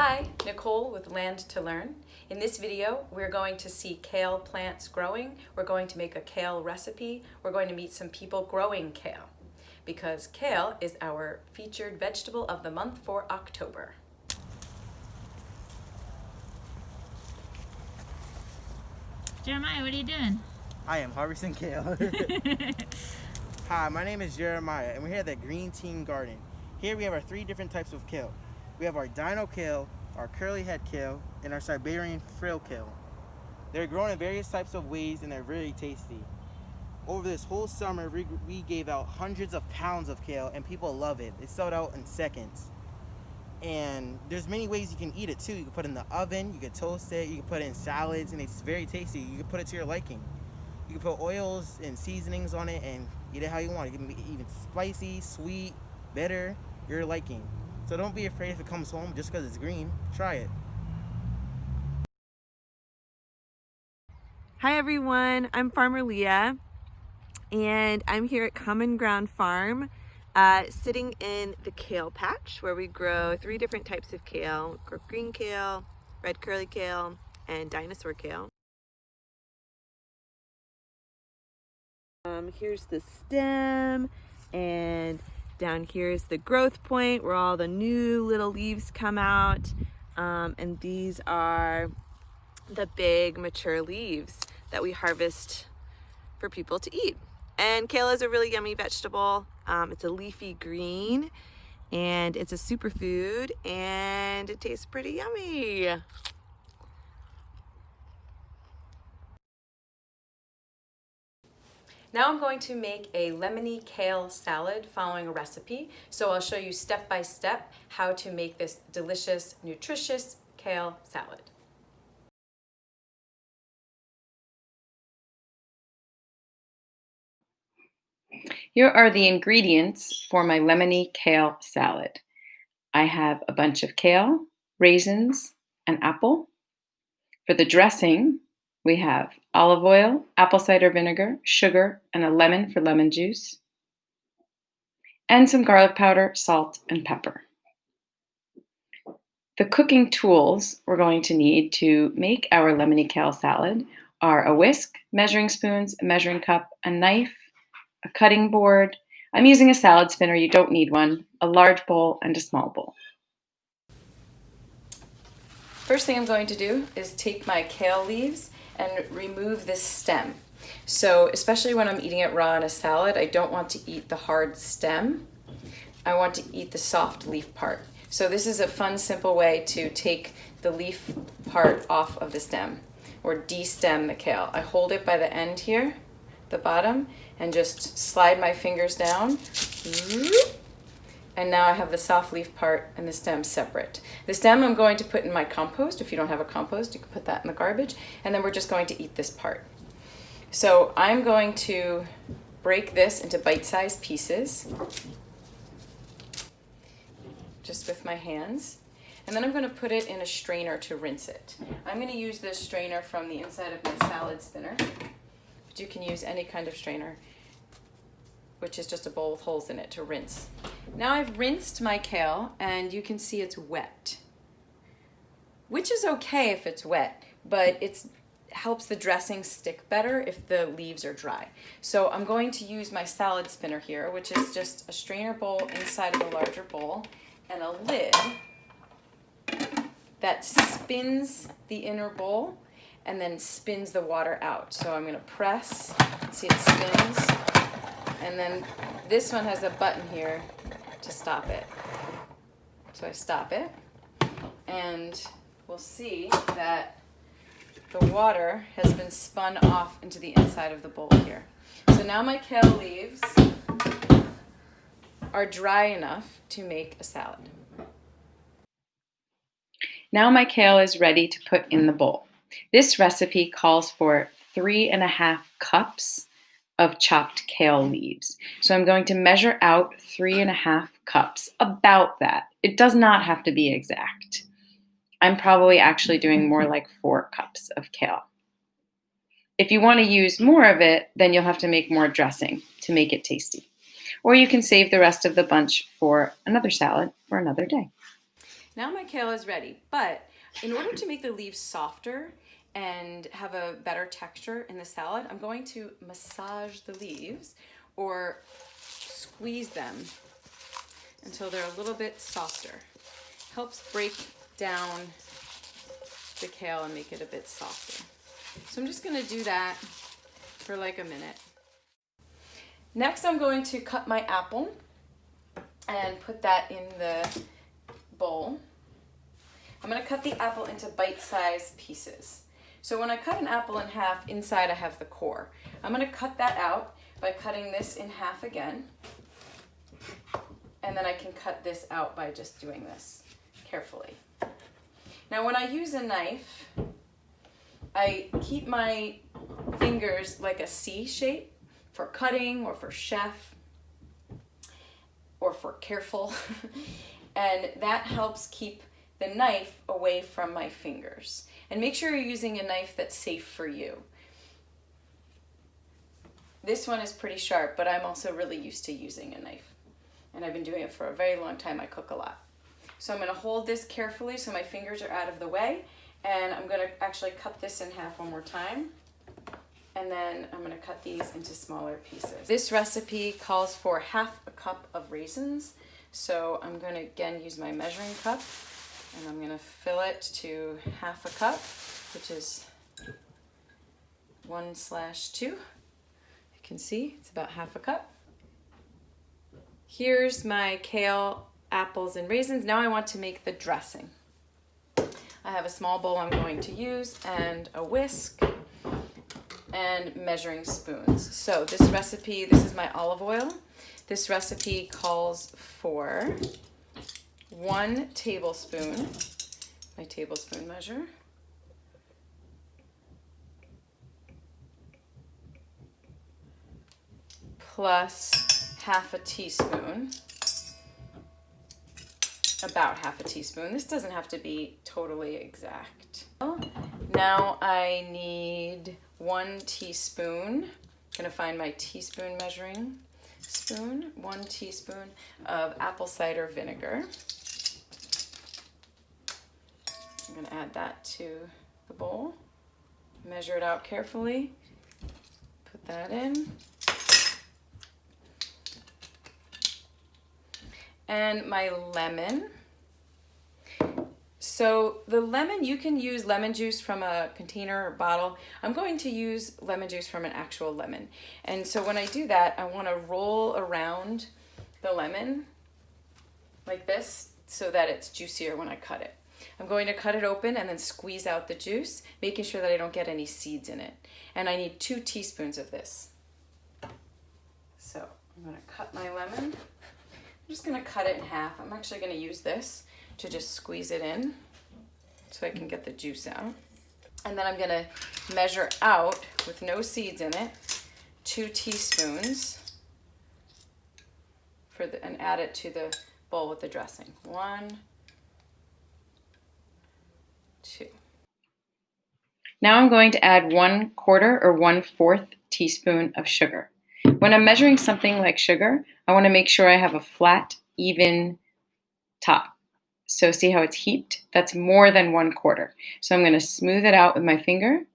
Hi, Nicole with Land to Learn. In this video, we're going to see kale plants growing. We're going to make a kale recipe. We're going to meet some people growing kale because kale is our featured vegetable of the month for October. Jeremiah, what are you doing? I am harvesting kale. Hi, my name is Jeremiah, and we're here at the Green Team Garden. Here we have our 3 different types of kale. We have our dino kale, our curly head kale, and our Siberian frill kale. They're grown in various types of ways, and they're very tasty. Over this whole summer, we gave out hundreds of pounds of kale, and people love it. It sold out in seconds. And there's many ways you can eat it too. You can put it in the oven, you can toast it, you can put it in salads, and it's very tasty. You can put it to your liking. You can put oils and seasonings on it and eat it how you want. It can be even spicy, sweet, bitter, your liking. So don't be afraid if it comes home just because it's green. Try it. Hi everyone, I'm Farmer Leah and I'm here at Common Ground Farm sitting in the kale patch where we grow 3 different types of kale. We grow green kale, red curly kale, and dinosaur kale. Here's the stem, and down here is the growth point where all the new little leaves come out, and these are the big mature leaves that we harvest for people to eat. And kale is a really yummy vegetable. It's a leafy green and it's a superfood and it tastes pretty yummy. Now I'm going to make a lemony kale salad following a recipe. So I'll show you step by step how to make this delicious, nutritious kale salad. Here are the ingredients for my lemony kale salad. I have a bunch of kale, raisins, an apple. For the dressing, we have olive oil, apple cider vinegar, sugar, and a lemon for lemon juice, and some garlic powder, salt, and pepper. The cooking tools we're going to need to make our lemony kale salad are a whisk, measuring spoons, a measuring cup, a knife, a cutting board. I'm using a salad spinner, you don't need one, a large bowl, and a small bowl. First thing I'm going to do is take my kale leaves and remove this stem. So especially when I'm eating it raw in a salad, I don't want to eat the hard stem. I want to eat the soft leaf part. So this is a fun, simple way to take the leaf part off of the stem or de-stem the kale. I hold it by the end here, the bottom, and just slide my fingers down. And now I have the soft leaf part and the stem separate. The stem I'm going to put in my compost. If you don't have a compost, you can put that in the garbage. And then we're just going to eat this part. So I'm going to break this into bite-sized pieces, just with my hands. And then I'm going to put it in a strainer to rinse it. I'm going to use this strainer from the inside of my salad spinner, but you can use any kind of strainer, which is just a bowl with holes in it to rinse. Now I've rinsed my kale and you can see it's wet, which is okay if it's wet, but it helps the dressing stick better if the leaves are dry. So I'm going to use my salad spinner here, which is just a strainer bowl inside of a larger bowl and a lid that spins the inner bowl and then spins the water out. So I'm gonna press, see it spins. And then this one has a button here to stop it. So I stop it, and we'll see that the water has been spun off into the inside of the bowl here. So now my kale leaves are dry enough to make a salad. Now my kale is ready to put in the bowl. This recipe calls for 3.5 cups of chopped kale leaves. So I'm going to measure out 3.5 cups, about that. It does not have to be exact. I'm probably actually doing more like 4 cups of kale. If you want to use more of it, then you'll have to make more dressing to make it tasty. Or you can save the rest of the bunch for another salad for another day. Now my kale is ready, but in order to make the leaves softer and have a better texture in the salad, I'm going to massage the leaves or squeeze them until they're a little bit softer. Helps break down the kale and make it a bit softer. So I'm just gonna do that for like a minute. Next, I'm going to cut my apple and put that in the bowl. I'm gonna cut the apple into bite-sized pieces. So when I cut an apple in half, inside I have the core. I'm gonna cut that out by cutting this in half again. And then I can cut this out by just doing this carefully. Now when I use a knife, I keep my fingers like a C shape for cutting or for chef or for careful. And that helps keep the knife away from my fingers. And make sure you're using a knife that's safe for you. This one is pretty sharp, but I'm also really used to using a knife. And I've been doing it for a very long time. I cook a lot. So I'm gonna hold this carefully so my fingers are out of the way. And I'm gonna actually cut this in half one more time. And then I'm gonna cut these into smaller pieces. This recipe calls for half a cup of raisins. So I'm gonna again use my measuring cup and I'm gonna fill it to half a cup, which is 1/2. You can see it's about half a cup. Here's my kale, apples, and raisins. Now I want to make the dressing. I have a small bowl I'm going to use and a whisk and measuring spoons. So this recipe, this is my olive oil. This recipe calls for 1 tablespoon, my tablespoon measure, plus half a teaspoon, about half a teaspoon. This doesn't have to be totally exact. Now I need 1 teaspoon. I'm gonna find my teaspoon measuring spoon. 1 teaspoon of apple cider vinegar. I'm gonna add that to the bowl. Measure it out carefully. Put that in. And my lemon. So the lemon, you can use lemon juice from a container or bottle. I'm going to use lemon juice from an actual lemon. And so when I do that, I want to roll around the lemon like this so that it's juicier when I cut it. I'm going to cut it open and then squeeze out the juice, making sure that I don't get any seeds in it. And I need 2 teaspoons of this. So I'm going to cut my lemon. I'm just gonna cut it in half. I'm actually gonna use this to just squeeze it in so I can get the juice out. And then I'm gonna measure out, with no seeds in it, 2 teaspoons and add it to the bowl with the dressing. 1, 2. Now I'm going to add 1/4 or 1/4 teaspoon of sugar. When I'm measuring something like sugar, I want to make sure I have a flat, even top. So see how it's heaped? That's more than 1/4. So I'm going to smooth it out with my finger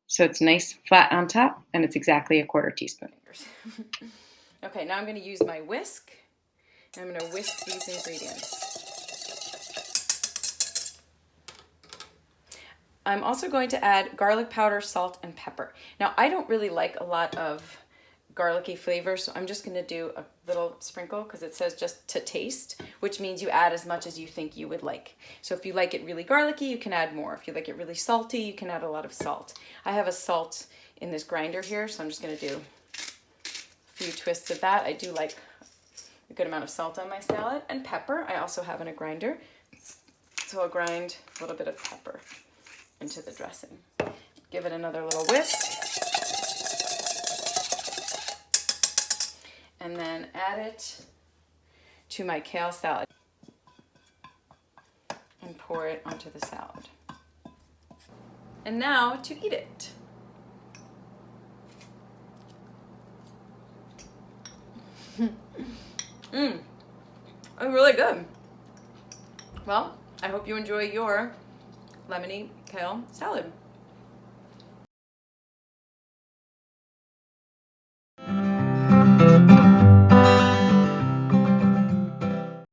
so it's nice flat on top, and it's exactly a 1/4 teaspoon. Okay, now I'm going to use my whisk, and I'm going to whisk these ingredients. I'm also going to add garlic powder, salt, and pepper. Now, I don't really like a lot of garlicky flavor, so I'm just gonna do a little sprinkle because it says just to taste, which means you add as much as you think you would like. So if you like it really garlicky, you can add more. If you like it really salty, you can add a lot of salt. I have a salt in this grinder here, so I'm just gonna do a few twists of that. I do like a good amount of salt on my salad, and pepper I also have in a grinder. So I'll grind a little bit of pepper into the dressing. Give it another little whisk. And then add it to my kale salad and pour it onto the salad. And now to eat it. It's really good. Well, I hope you enjoy your lemony kale salad.